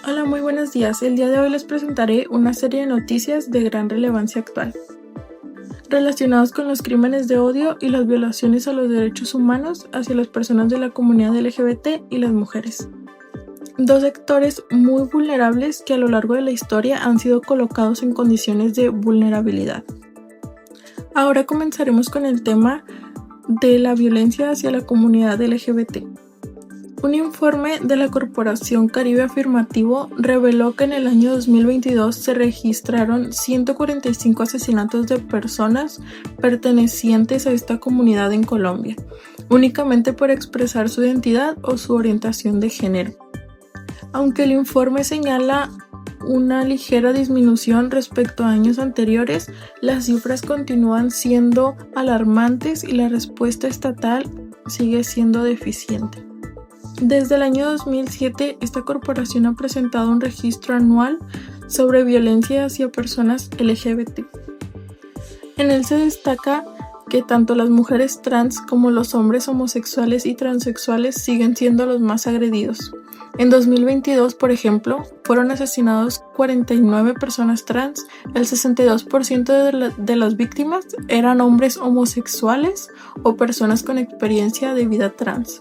Hola, muy buenos días. El día de hoy les presentaré una serie de noticias de gran relevancia actual, relacionados con los crímenes de odio y las violaciones a los derechos humanos hacia las personas de la comunidad LGBT y las mujeres. Dos sectores muy vulnerables que a lo largo de la historia han sido colocados en condiciones de vulnerabilidad. Ahora comenzaremos con el tema de la violencia hacia la comunidad LGBT. Un informe de la Corporación Caribe Afirmativo reveló que en el año 2022 se registraron 145 asesinatos de personas pertenecientes a esta comunidad en Colombia, únicamente por expresar su identidad o su orientación de género. Aunque el informe señala una ligera disminución respecto a años anteriores, las cifras continúan siendo alarmantes y la respuesta estatal sigue siendo deficiente. Desde el año 2007, esta corporación ha presentado un registro anual sobre violencia hacia personas LGBT. En él se destaca que tanto las mujeres trans como los hombres homosexuales y transexuales siguen siendo los más agredidos. En 2022, por ejemplo, fueron asesinados 49 personas trans, el 62% de las víctimas eran hombres homosexuales o personas con experiencia de vida trans.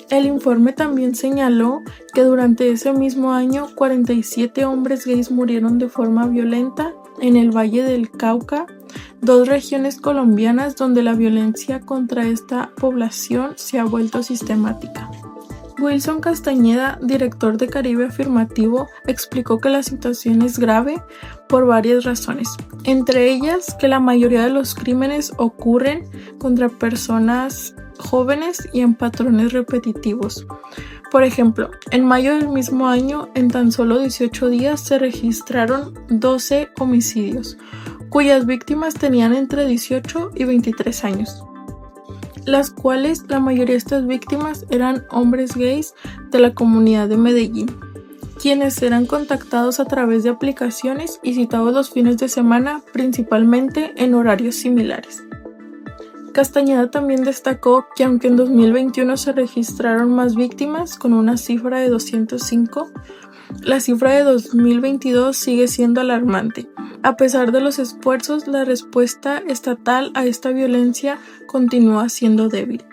El informe también señaló que durante ese mismo año 47 hombres gays murieron de forma violenta en el Valle del Cauca, dos regiones colombianas donde la violencia contra esta población se ha vuelto sistemática. Wilson Castañeda, director de Caribe Afirmativo, explicó que la situación es grave por varias razones, entre ellas que la mayoría de los crímenes ocurren contra personas jóvenes y en patrones repetitivos. Por ejemplo, en mayo del mismo año, en tan solo 18 días se registraron 12 homicidios, cuyas víctimas tenían entre 18 y 23 años, las cuales la mayoría de estas víctimas eran hombres gays de la comunidad de Medellín, quienes eran contactados a través de aplicaciones y citados los fines de semana, principalmente en horarios similares. Castañeda también destacó que aunque en 2021 se registraron más víctimas con una cifra de 205, la cifra de 2022 sigue siendo alarmante. A pesar de los esfuerzos, la respuesta estatal a esta violencia continúa siendo débil.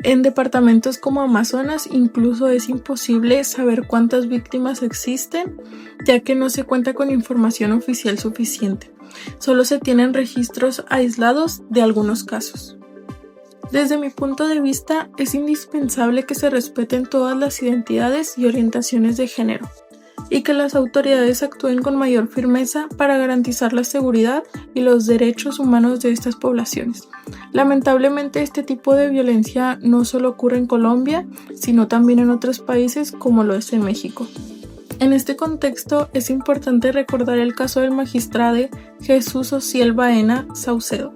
En departamentos como Amazonas incluso es imposible saber cuántas víctimas existen, ya que no se cuenta con información oficial suficiente. Solo se tienen registros aislados de algunos casos. Desde mi punto de vista, es indispensable que se respeten todas las identidades y orientaciones de género, y que las autoridades actúen con mayor firmeza para garantizar la seguridad y los derechos humanos de estas poblaciones. Lamentablemente, este tipo de violencia no solo ocurre en Colombia, sino también en otros países como lo es en México. En este contexto, es importante recordar el caso del magistrado Jesús Ociel Baena Saucedo,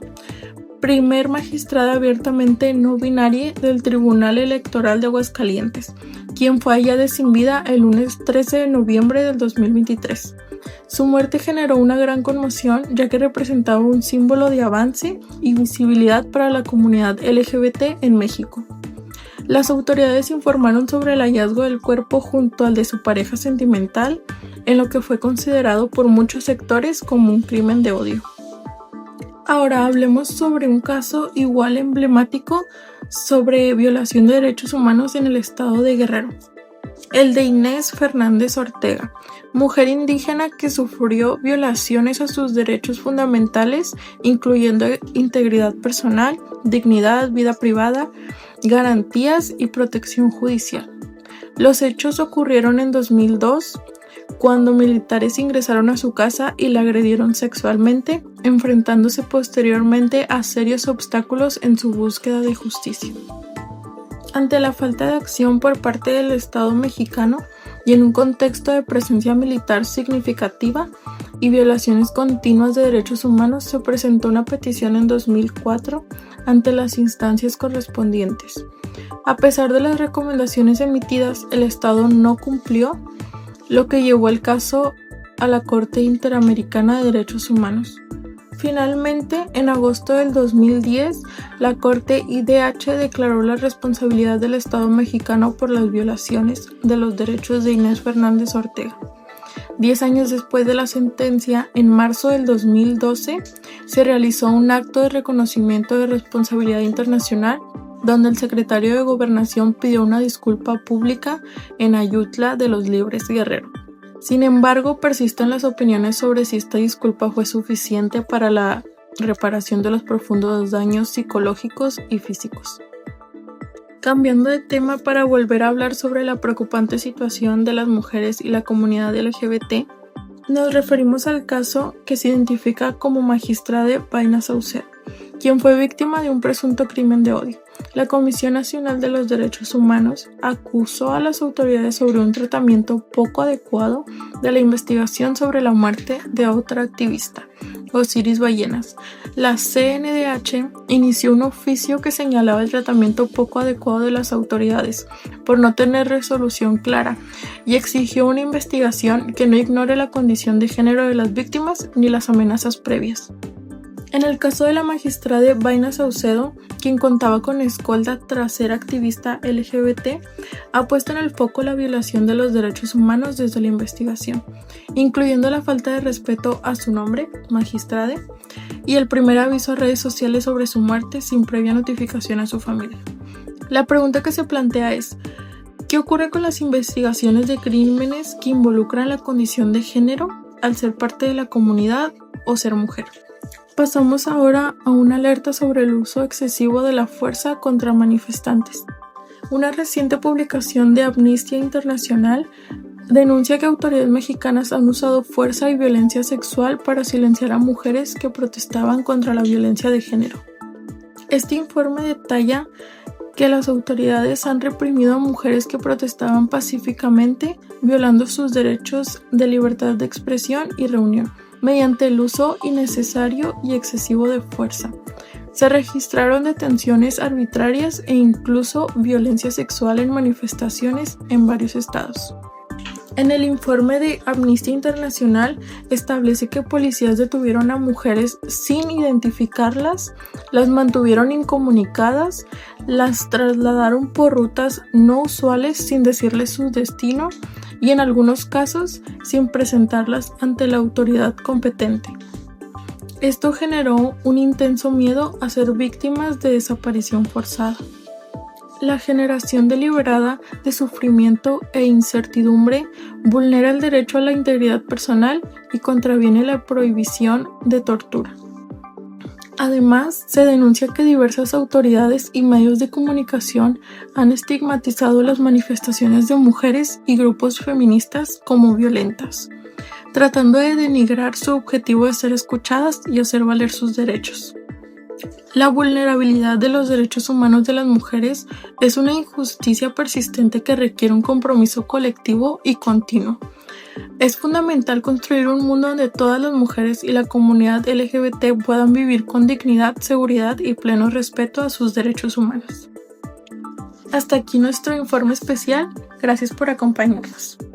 primer magistrada abiertamente no binaria del Tribunal Electoral de Aguascalientes, quien fue hallada sin vida el lunes 13 de noviembre del 2023. Su muerte generó una gran conmoción, ya que representaba un símbolo de avance y visibilidad para la comunidad LGBT en México. Las autoridades informaron sobre el hallazgo del cuerpo junto al de su pareja sentimental, en lo que fue considerado por muchos sectores como un crimen de odio. Ahora hablemos sobre un caso igual emblemático sobre violación de derechos humanos en el estado de Guerrero. El de Inés Fernández Ortega, mujer indígena que sufrió violaciones a sus derechos fundamentales, incluyendo integridad personal, dignidad, vida privada, garantías y protección judicial. Los hechos ocurrieron en 2002, cuando militares ingresaron a su casa y la agredieron sexualmente, enfrentándose posteriormente a serios obstáculos en su búsqueda de justicia. Ante la falta de acción por parte del Estado mexicano y en un contexto de presencia militar significativa y violaciones continuas de derechos humanos, se presentó una petición en 2004 ante las instancias correspondientes. A pesar de las recomendaciones emitidas, el Estado no cumplió, lo que llevó el caso a la Corte Interamericana de Derechos Humanos. Finalmente, en agosto del 2010, la Corte IDH declaró la responsabilidad del Estado mexicano por las violaciones de los derechos de Inés Fernández Ortega. 10 años después de la sentencia, en marzo del 2012, se realizó un acto de reconocimiento de responsabilidad internacional donde el secretario de Gobernación pidió una disculpa pública en Ayutla de los Libres, Guerrero. Sin embargo, persisten las opiniones sobre si esta disculpa fue suficiente para la reparación de los profundos daños psicológicos y físicos. Cambiando de tema para volver a hablar sobre la preocupante situación de las mujeres y la comunidad LGBT, nos referimos al caso que se identifica como Magistrade Baina Saucedo, quien fue víctima de un presunto crimen de odio. La Comisión Nacional de los Derechos Humanos acusó a las autoridades sobre un tratamiento poco adecuado de la investigación sobre la muerte de otra activista, Osiris Ballenas. La CNDH inició un oficio que señalaba el tratamiento poco adecuado de las autoridades por no tener resolución clara y exigió una investigación que no ignore la condición de género de las víctimas ni las amenazas previas. En el caso de la magistrada Baina Saucedo, quien contaba con escolta tras ser activista LGBT, ha puesto en el foco la violación de los derechos humanos desde la investigación, incluyendo la falta de respeto a su nombre, magistrada, y el primer aviso a redes sociales sobre su muerte sin previa notificación a su familia. La pregunta que se plantea es, ¿qué ocurre con las investigaciones de crímenes que involucran la condición de género al ser parte de la comunidad o ser mujer? Pasamos ahora a una alerta sobre el uso excesivo de la fuerza contra manifestantes. Una reciente publicación de Amnistía Internacional denuncia que autoridades mexicanas han usado fuerza y violencia sexual para silenciar a mujeres que protestaban contra la violencia de género. Este informe detalla que las autoridades han reprimido a mujeres que protestaban pacíficamente, violando sus derechos de libertad de expresión y reunión, mediante el uso innecesario y excesivo de fuerza. Se registraron detenciones arbitrarias e incluso violencia sexual en manifestaciones en varios estados. En el informe de Amnistía Internacional establece que policías detuvieron a mujeres sin identificarlas, las mantuvieron incomunicadas, las trasladaron por rutas no usuales sin decirles su destino y en algunos casos sin presentarlas ante la autoridad competente. Esto generó un intenso miedo a ser víctimas de desaparición forzada. La generación deliberada de sufrimiento e incertidumbre vulnera el derecho a la integridad personal y contraviene la prohibición de tortura. Además, se denuncia que diversas autoridades y medios de comunicación han estigmatizado las manifestaciones de mujeres y grupos feministas como violentas, tratando de denigrar su objetivo de ser escuchadas y hacer valer sus derechos. La vulnerabilidad de los derechos humanos de las mujeres es una injusticia persistente que requiere un compromiso colectivo y continuo. Es fundamental construir un mundo donde todas las mujeres y la comunidad LGBT puedan vivir con dignidad, seguridad y pleno respeto a sus derechos humanos. Hasta aquí nuestro informe especial. Gracias por acompañarnos.